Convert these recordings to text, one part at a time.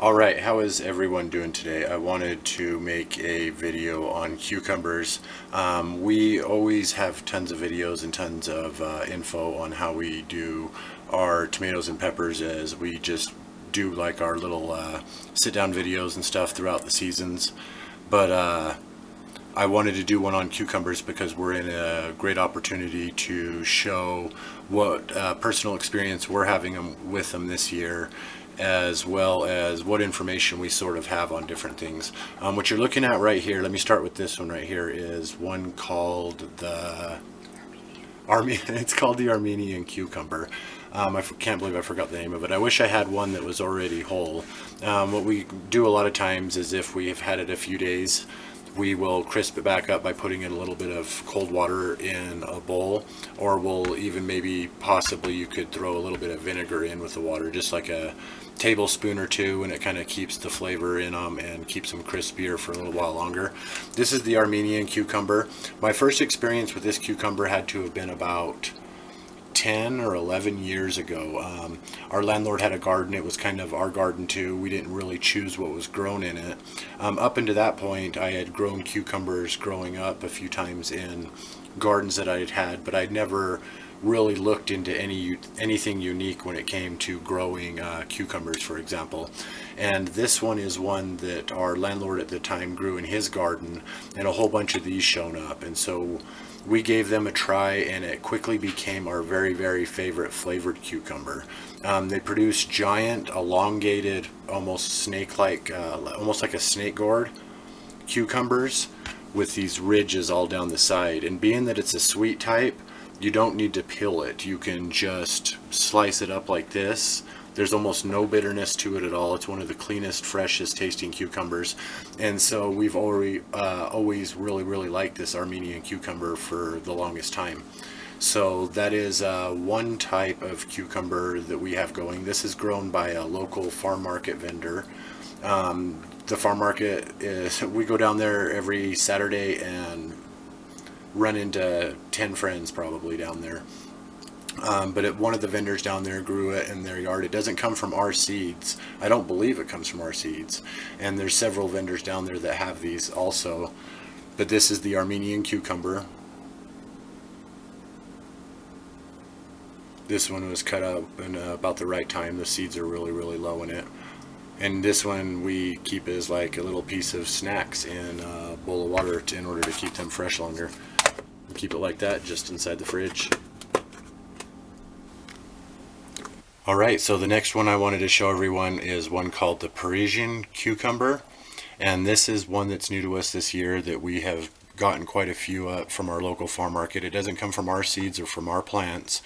Alright, how is everyone doing today? I wanted to make a video on cucumbers. We always have tons of videos and tons of info on how we do our tomatoes and peppers, as we just do like our little sit-down videos and stuff throughout the seasons. But I wanted to do one on cucumbers because we're in a great opportunity to show what personal experience we're having with them this year, as well as what information we sort of have on different things. What you're looking at right here, let me start with this one right here, is one called the it's called the Armenian Cucumber. I can't believe I forgot the name of it. I wish I had one that was already whole. What we do a lot of times is, if we've had it a few days, we will crisp it back up by putting in a little bit of cold water in a bowl, or we'll even possibly you could throw a little bit of vinegar in with the water, just like a tablespoon or two, and it kind of keeps the flavor in them and keeps them crispier for a little while longer. This is the Armenian cucumber. My first experience with this cucumber had to have been about 10 or 11 years ago. Our landlord had a garden. It was kind of our garden too. We didn't really choose what was grown in it. Up until that point, I had grown cucumbers growing up a few times in gardens that I had, but I'd never really looked into anything unique when it came to growing cucumbers, for example. And this one is one that our landlord at the time grew in his garden, and a whole bunch of these shown up, and so we gave them a try, and it quickly became our very, very favorite flavored cucumber. They produce giant, elongated, almost snake-like, almost like a snake gourd cucumbers with these ridges all down the side. And being that it's a sweet type, you don't need to peel it. You can just slice it up like this. There's almost no bitterness to it at all. It's one of the cleanest, freshest tasting cucumbers. And so we've always really liked this Armenian cucumber for the longest time. So that is one type of cucumber that we have going. This is grown by a local farm market vendor. The farm market is, we go down there every Saturday and run into 10 friends probably down there. But one of the vendors down there grew it in their yard. It doesn't come from our seeds. I don't believe it comes from our seeds. And there's several vendors down there that have these also. But this is the Armenian cucumber. This one was cut up in about the right time. The seeds are really low in it. And this one we keep as like a little piece of snacks in a bowl of water in order to keep them fresh longer. Keep it like that, just inside the fridge. Alright, so the next one I wanted to show everyone is one called the Parisian Cucumber. And this is one that's new to us this year, that we have gotten quite a few up from our local farm market. It doesn't come from our seeds or from our plants,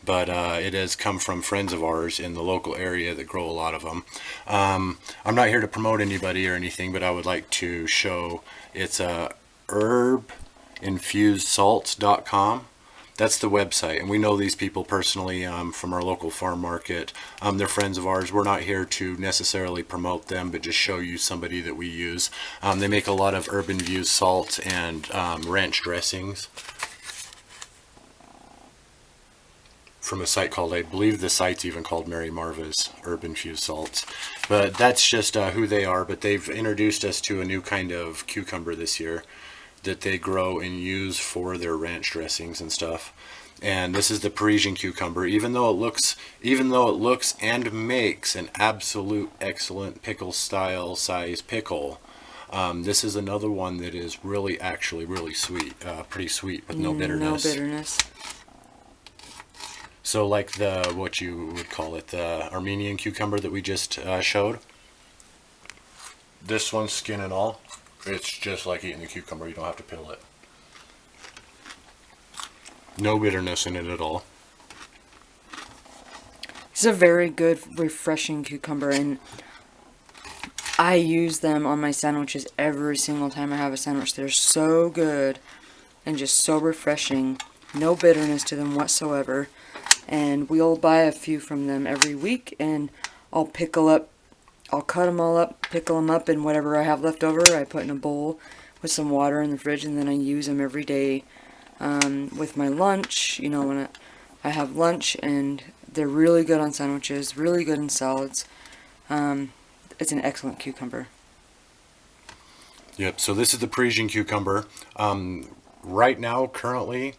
but it has come from friends of ours in the local area that grow a lot of them. I'm not here to promote anybody or anything, but I would like to show it's herbinfusedsalts.com. That's the website, and we know these people personally from our local farm market. They're friends of ours. We're not here to necessarily promote them, but just show you somebody that we use. They make a lot of herb-infused salt and ranch dressings from a site called, I believe the site's even called Mary Marva's Herb-Infused Salts. But that's just who they are. But they've introduced us to a new kind of cucumber this year that they grow and use for their ranch dressings and stuff. And this is the Parisian cucumber. Even though it looks and makes an absolute excellent pickle style size pickle, this is another one that is actually really sweet, pretty sweet with no bitterness. No bitterness. So like what you would call it, the Armenian cucumber that we just showed. This one's skin and all. It's just like eating the cucumber. You don't have to peel it. No bitterness in it at all. It's a very good, refreshing cucumber, and I use them on my sandwiches every single time I have a sandwich. They're so good and just so refreshing. No bitterness to them whatsoever. And we'll buy a few from them every week, and I'll cut them all up, pickle them up, and whatever I have left over, I put in a bowl with some water in the fridge, and then I use them every day with my lunch, you know, when I have lunch, and they're really good on sandwiches, really good in salads. it's an excellent cucumber. Yep, so this is the Parisian cucumber. Right now, currently,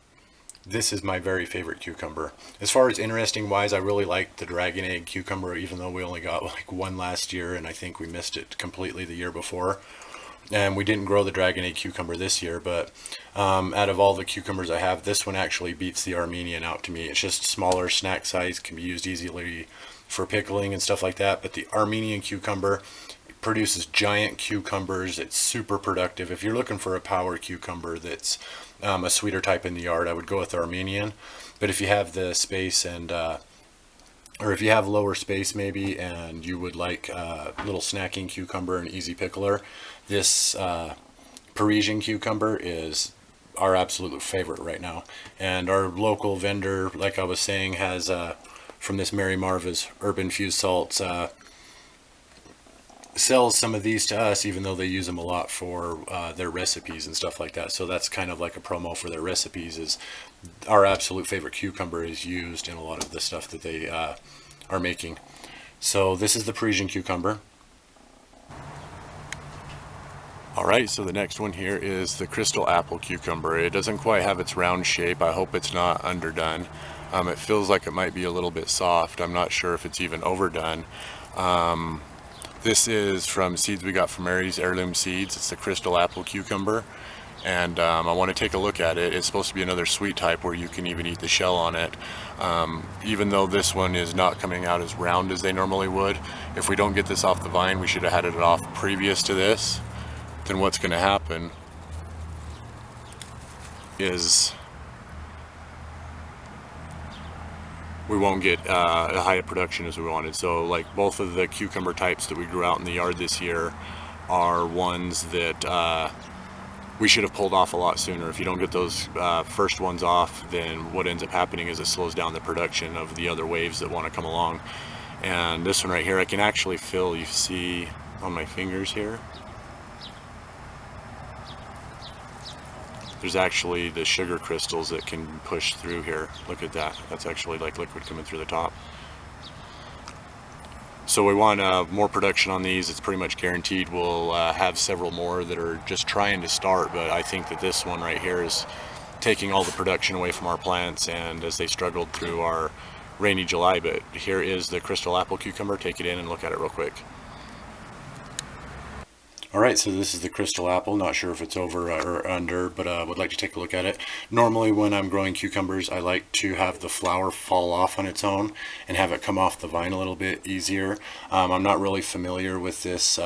this is my very favorite cucumber. As far as interesting wise, I really like the dragon egg cucumber, even though we only got like one last year, and I think we missed it completely the year before. And we didn't grow the dragon egg cucumber this year, but out of all the cucumbers I have, this one actually beats the Armenian out to me. It's just smaller, snack size, can be used easily for pickling and stuff like that. But the Armenian cucumber produces giant cucumbers. It's super productive. If you're looking for a power cucumber that's a sweeter type in the yard, I would go with the Armenian. But if you have the space and or if you have lower space maybe, and you would like a little snacking cucumber and easy pickler, this Parisian cucumber is our absolute favorite right now. And our local vendor, like I was saying, has from this Mary Marva's Herb Infused Salts, sells some of these to us, even though they use them a lot for their recipes and stuff like that. So that's kind of like a promo for their recipes. Is our absolute favorite cucumber is used in a lot of the stuff that they are making. So this is the Parisian cucumber. Alright, so the next one here is the crystal apple cucumber. It doesn't quite have its round shape. I hope it's not underdone. It feels like it might be a little bit soft. I'm not sure if it's even overdone. This is from seeds we got from Mary's Heirloom Seeds. It's the crystal apple cucumber, and I want to take a look at it. It's supposed to be another sweet type where you can even eat the shell on it. Even though this one is not coming out as round as they normally would, if we don't get this off the vine, we should have had it off previous to this. Then what's going to happen is we won't get a high production as we wanted. So like both of the cucumber types that we grew out in the yard this year are ones that we should have pulled off a lot sooner. If you don't get those first ones off, then what ends up happening is it slows down the production of the other waves that want to come along. And this one right here, I can actually feel, you see on my fingers here, there's actually the sugar crystals that can push through here. Look at that. That's actually like liquid coming through the top. So we want more production on these. It's pretty much guaranteed we'll have several more that are just trying to start, but I think that this one right here is taking all the production away from our plants, and as they struggled through our rainy July. But here is the crystal apple cucumber. Take it in and look at it real quick. Alright, so this is the crystal apple. Not sure if it's over or under, but I would like to take a look at it. Normally when I'm growing cucumbers, I like to have the flower fall off on its own and have it come off the vine a little bit easier. I'm not really familiar with this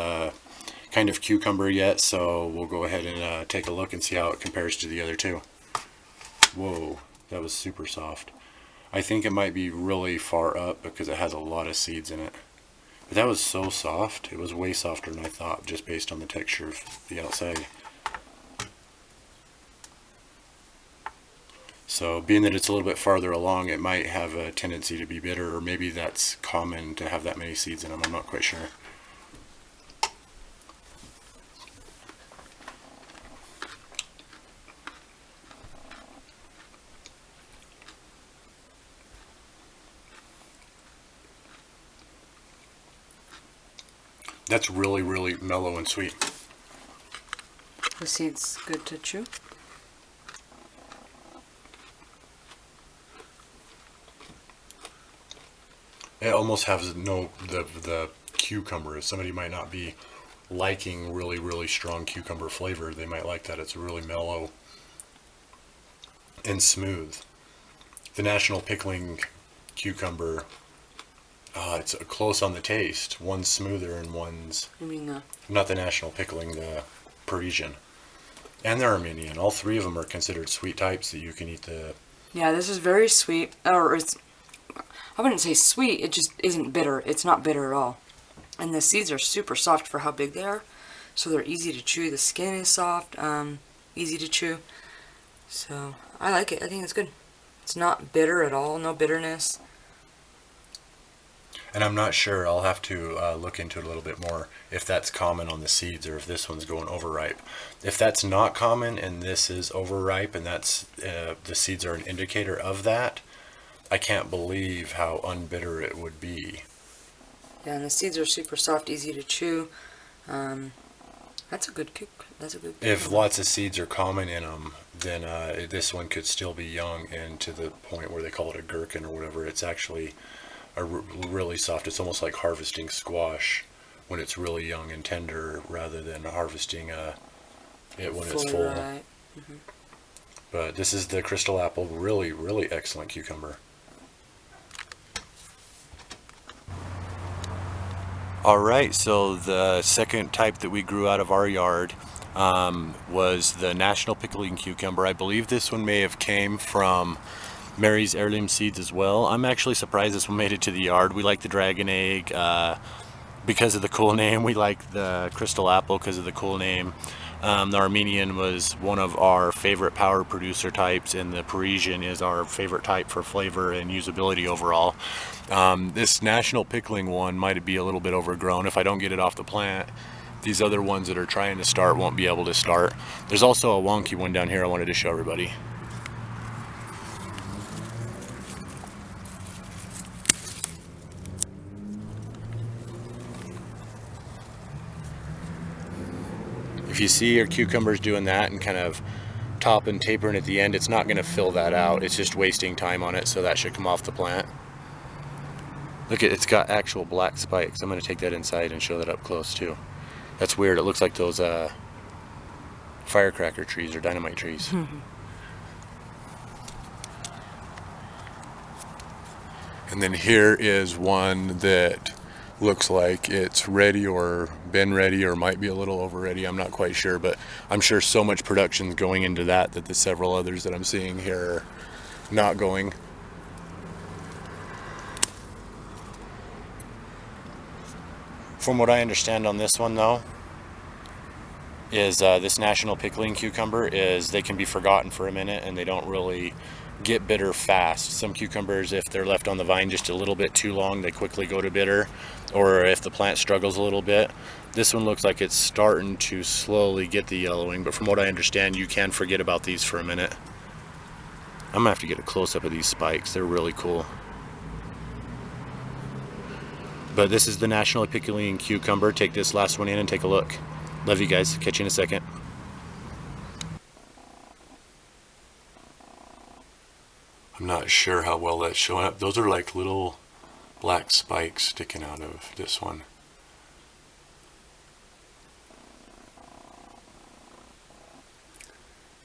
kind of cucumber yet, so we'll go ahead and take a look and see how it compares to the other two. Whoa, that was super soft. I think it might be really far up because it has a lot of seeds in it. But that was so soft. It was way softer than I thought, just based on the texture of the outside. So being that it's a little bit farther along, it might have a tendency to be bitter, or maybe that's common to have that many seeds in them. I'm not quite sure. That's really, really mellow and sweet. The seed's good to chew. It almost has the cucumber. Somebody might not be liking really, really strong cucumber flavor. They might like that. It's really mellow and smooth. The National Pickling cucumber, it's close on the taste. One's smoother and one's... You mean not the National Pickling, the Parisian. And the Armenian. All three of them are considered sweet types that you can eat the... Yeah, this is very sweet. Or it's... I wouldn't say sweet, it just isn't bitter. It's not bitter at all. And the seeds are super soft for how big they are. So they're easy to chew. The skin is soft, easy to chew. So, I like it. I think it's good. It's not bitter at all. No bitterness. And I'm not sure, I'll have to look into it a little bit more, if that's common on the seeds or if this one's going overripe. If that's not common and this is overripe and that's the seeds are an indicator of that, I can't believe how unbitter it would be. Yeah, and the seeds are super soft, easy to chew. That's a good cucumber. If lots of seeds are common in them, then this one could still be young, and to the point where they call it a gherkin or whatever. It's actually really soft. It's almost like harvesting squash when it's really young and tender, rather than harvesting it when it's full. Right. Mm-hmm. But this is the crystal apple. Really, really excellent cucumber. Alright, so the second type that we grew out of our yard was the National Pickling Cucumber. I believe this one may have came from Mary's heirloom seeds as well. I'm actually surprised this one made it to the yard. We like the dragon egg because of the cool name. We like the crystal apple because of the cool name. The Armenian was one of our favorite power producer types, and the Parisian is our favorite type for flavor and usability overall. This National Pickling one might be a little bit overgrown. If I don't get it off the plant, these other ones that are trying to start won't be able to start. There's also a wonky one down here I wanted to show everybody. If you see your cucumbers doing that and kind of top and tapering at the end, it's not going to fill that out. It's just wasting time on it, so that should come off the plant. Look, it's got actual black spikes. I'm going to take that inside and show that up close too. That's weird. It looks like those firecracker trees or dynamite trees. And then here is one that looks like it's ready or been ready or might be a little over ready. I'm not quite sure, but I'm sure so much production's going into that the several others that I'm seeing here are not going. From what I understand on this one though, is this National Pickling Cucumber is they can be forgotten for a minute and they don't really get bitter fast. Some cucumbers, if they're left on the vine just a little bit too long, they quickly go to bitter, or if the plant struggles a little bit. This one looks like it's starting to slowly get the yellowing, but from what I understand, you can forget about these for a minute. I'm gonna have to get a close-up of these spikes. They're really cool. But this is the National Epiculin Cucumber. Take this last one in and take a look. Love you guys. Catch you in a second. I'm not sure how well that's showing up. Those are like little black spikes sticking out of this one.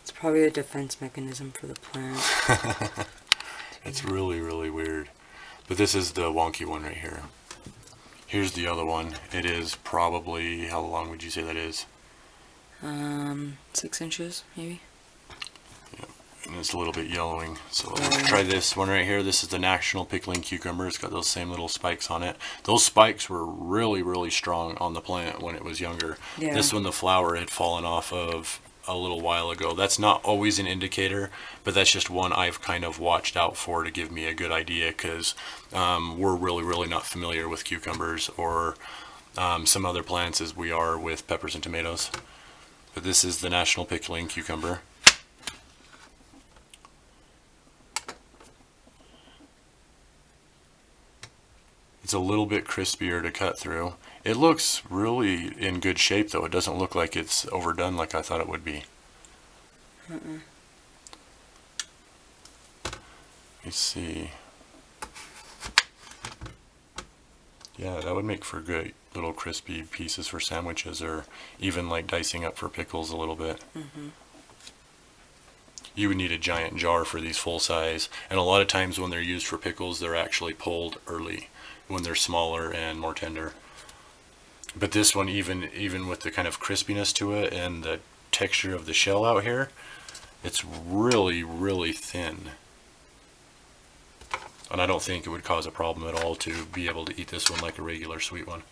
It's probably a defense mechanism for the plant. It's really, really weird. But this is the wonky one right here. Here's the other one. It is probably, how long would you say that is? 6 inches, maybe. Yeah, and it's a little bit yellowing. So let's try this one right here. This is the National Pickling Cucumber. It's got those same little spikes on it. Those spikes were really, really strong on the plant when it was younger. Yeah. This one, the flower had fallen off of a little while ago. That's not always an indicator, but that's just one I've kind of watched out for to give me a good idea, because we're really not familiar with cucumbers or some other plants as we are with peppers and tomatoes. But this is the National Pickling Cucumber. It's a little bit crispier to cut through. It looks really in good shape though. It doesn't look like it's overdone like I thought it would be. Let's see. Yeah, that would make for good little crispy pieces for sandwiches, or even like dicing up for pickles a little bit. You would need a giant jar for these full size, and a lot of times when they're used for pickles, they're actually pulled early when they're smaller and more tender. But this one, even with the kind of crispiness to it and the texture of the shell out here, it's really thin. And I don't think it would cause a problem at all to be able to eat this one like a regular sweet one.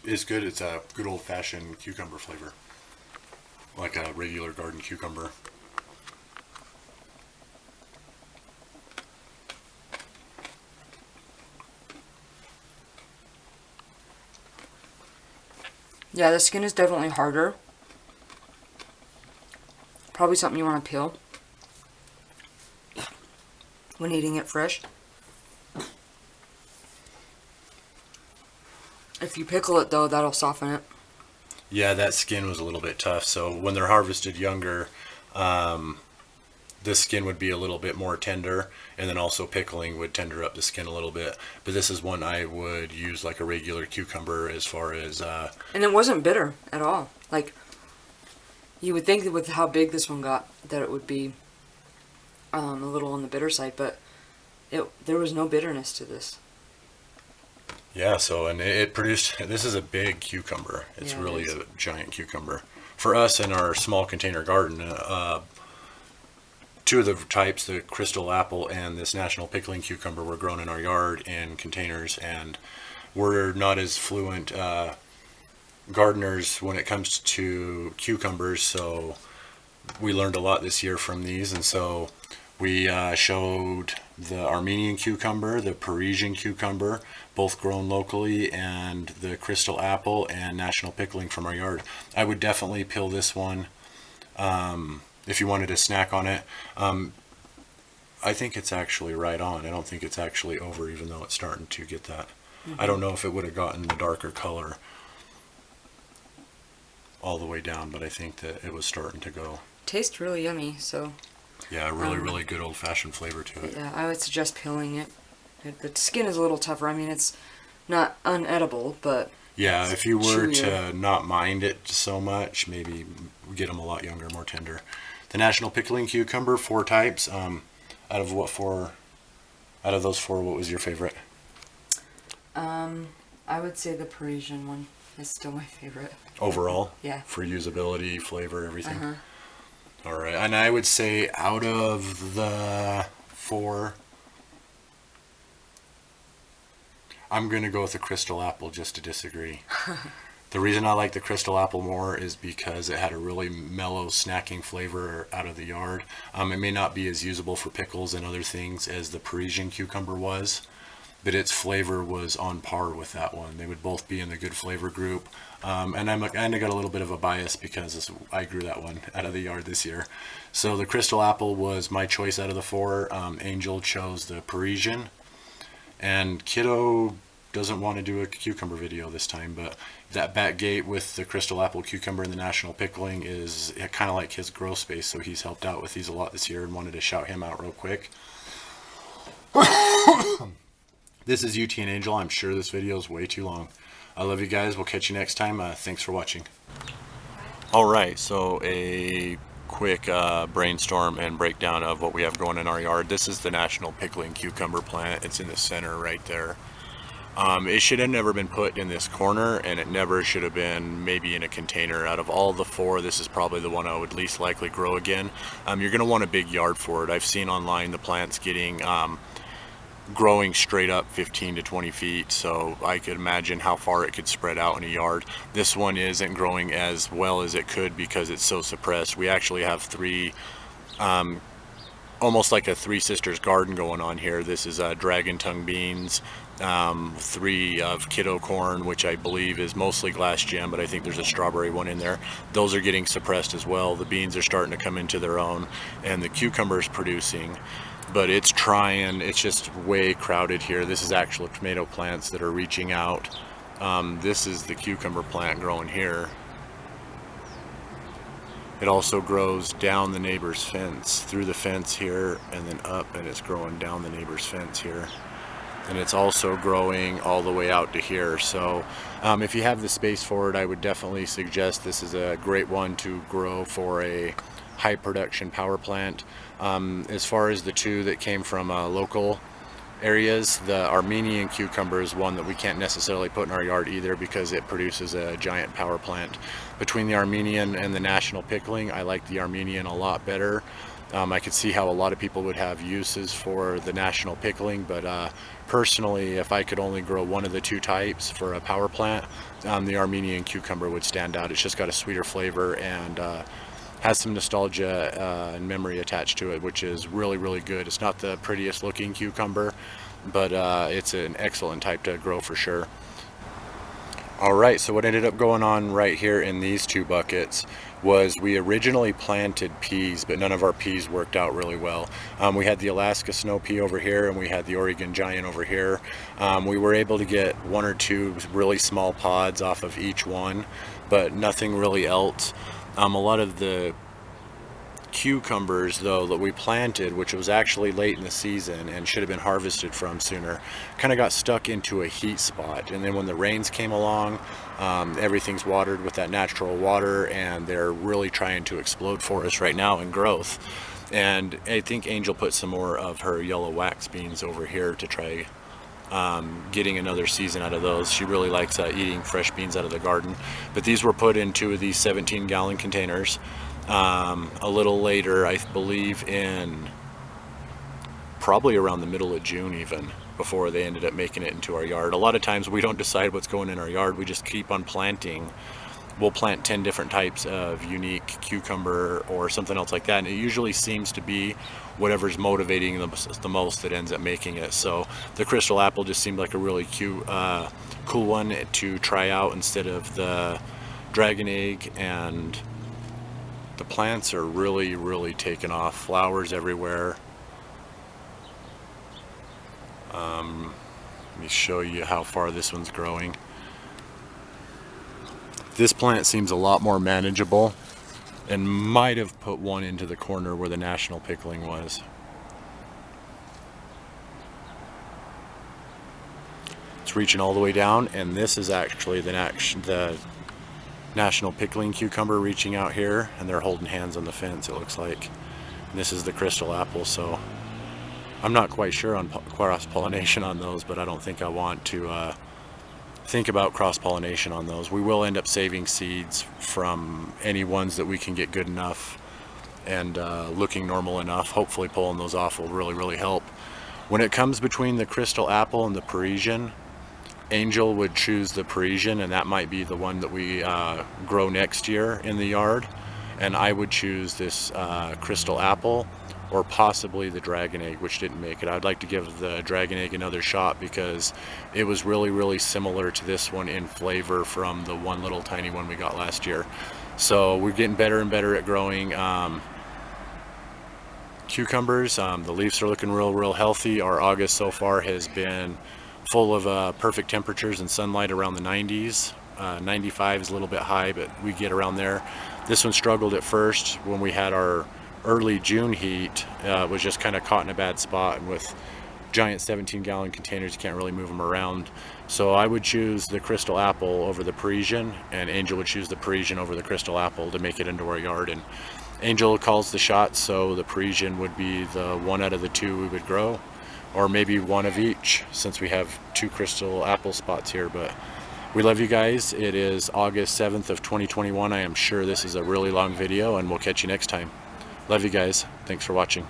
It's good. It's a good old-fashioned cucumber flavor, like a regular garden cucumber. Yeah, the skin is definitely harder. Probably something you want to peel when eating it fresh. If you pickle it though, that'll soften it. Yeah, that skin was a little bit tough. So when they're harvested younger, the skin would be a little bit more tender, and then also pickling would tender up the skin a little bit. But this is one I would use like a regular cucumber as far as... And it wasn't bitter at all. Like, you would think that with how big this one got, that it would be a little on the bitter side, but there was no bitterness to this. Yeah, so, and it produced, this is a big cucumber. It's really a giant cucumber. For us in our small container garden, two of the types, the crystal apple and this national pickling cucumber, were grown in our yard in containers, and we're not as fluent gardeners when it comes to cucumbers, so we learned a lot this year from these. And so we showed the Armenian cucumber, the Parisian cucumber, both grown locally, and the crystal apple and national pickling from our yard. I would definitely peel this one if you wanted to snack on it. I think it's actually right on. I don't think it's actually over, even though it's starting to get that. I don't know if it would have gotten the darker color all the way down, but I think that it was starting to go. Tastes really yummy, so... Yeah, really good old-fashioned flavor to it. Yeah, I would suggest peeling it. The skin is a little tougher. I mean, it's not unedible, but... Yeah, if you were to not mind it so much, maybe get them a lot younger, more tender. The national pickling cucumber, 4 types. Out of those 4, what was your favorite? I would say the Parisian one is still my favorite. Overall? Yeah. For usability, flavor, everything? All right, and I would say out of the 4, I'm going to go with the crystal apple just to disagree. The reason I like the crystal apple more is because it had a really mellow snacking flavor out of the yard. It may not be as usable for pickles and other things as the Parisian cucumber was, but its flavor was on par with that one. They would both be in the good flavor group. And I kind of got a little bit of a bias because I grew that one out of the yard this year. So the crystal apple was my choice out of the 4. Angel chose the Parisian. And Kiddo doesn't want to do a cucumber video this time, but that back gate with the crystal apple cucumber and the national pickling is kind of like his grow space, so he's helped out with these a lot this year and wanted to shout him out real quick. This is UT and Angel. I'm sure this video is way too long. I love you guys. We'll catch you next time. Thanks for watching. All right, so a quick brainstorm and breakdown of what we have going in our yard. This is the national pickling cucumber plant. It's in the center right there. It should have never been put in this corner, and it never should have been maybe in a container. Out of all the 4, this is probably the one I would least likely grow again. You're going to want a big yard for it. I've seen online the plants getting growing straight up 15 to 20 feet, so I could imagine how far it could spread out in a yard. This one isn't growing as well as it could because it's so suppressed. We actually have 3 almost like a 3 sisters garden going on here. This is dragon tongue beans, 3 of kiddo corn, which I believe is mostly glass gem, but I think there's a strawberry one in there. Those are getting suppressed as well. The beans are starting to come into their own, and the cucumber's producing, but it's trying. It's just way crowded here. This is actual tomato plants that are reaching out. This is the cucumber plant growing here. It also grows down the neighbor's fence, through the fence here, and then up, and it's growing down the neighbor's fence here. And it's also growing all the way out to here. So if you have the space for it, I would definitely suggest this is a great one to grow for a high production power plant. As far as the 2 that came from local areas, the Armenian cucumber is one that we can't necessarily put in our yard either because it produces a giant power plant. Between the Armenian and the national pickling, I like the Armenian a lot better. I could see how a lot of people would have uses for the national pickling, but personally, if I could only grow one of the 2 types for a power plant, the Armenian cucumber would stand out. It's just got a sweeter flavor and has some nostalgia and memory attached to it, which is really good. It's not the prettiest looking cucumber, but it's an excellent type to grow for sure. Alright, so what ended up going on right here in these two buckets was we originally planted peas, but none of our peas worked out really well. We had the Alaska snow pea over here and we had the Oregon giant over here. We were able to get one or two really small pods off of each one, but nothing really else. A lot of the cucumbers though that we planted, which was actually late in the season and should have been harvested from sooner, kind of got stuck into a heat spot, and then when the rains came along, everything's watered with that natural water and they're really trying to explode for us right now in growth. And I think Angel put some more of her yellow wax beans over here to try getting another season out of those. She really likes eating fresh beans out of the garden. But these were put into these 17-gallon containers a little later, I believe in probably around the middle of June even, before they ended up making it into our yard. A lot of times we don't decide what's going in our yard, we just keep on planting. We'll plant 10 different types of unique cucumber or something else like that, and it usually seems to be whatever's motivating the most that ends up making it. So the crystal apple just seemed like a really cute, cool one to try out instead of the dragon egg, and the plants are really taking off. Flowers everywhere. Let me show you how far this one's growing. This plant seems a lot more manageable, and might have put one into the corner where the national pickling was. It's reaching all the way down, and this is actually the national pickling cucumber reaching out here, and they're holding hands on the fence, it looks like. And this is the crystal apple, so I'm not quite sure on cross-pollination on those, but I don't think I want to think about cross-pollination on those. We will end up saving seeds from any ones that we can get good enough and looking normal enough. Hopefully pulling those off will really help. When it comes between the crystal apple and the Parisian, Angel would choose the Parisian, and that might be the one that we grow next year in the yard. And I would choose this crystal apple, or possibly the dragon egg, which didn't make it. I'd like to give the dragon egg another shot because it was really similar to this one in flavor from the one little tiny one we got last year. So we're getting better and better at growing cucumbers. The leaves are looking real healthy. Our August so far has been full of perfect temperatures and sunlight around the 90s. 95 is a little bit high, but we get around there. This one struggled at first when we had our early June heat. Was just kind of caught in a bad spot, and with giant 17-gallon containers you can't really move them around. So I would choose the crystal apple over the Parisian, and Angel would choose the Parisian over the crystal apple to make it into our yard. And Angel calls the shots, so the Parisian would be the one out of the two we would grow, or maybe one of each, since we have two crystal apple spots here. But we love you guys. It is August 7th of 2021. I am sure this is a really long video, and we'll catch you next time. Love you guys. Thanks for watching.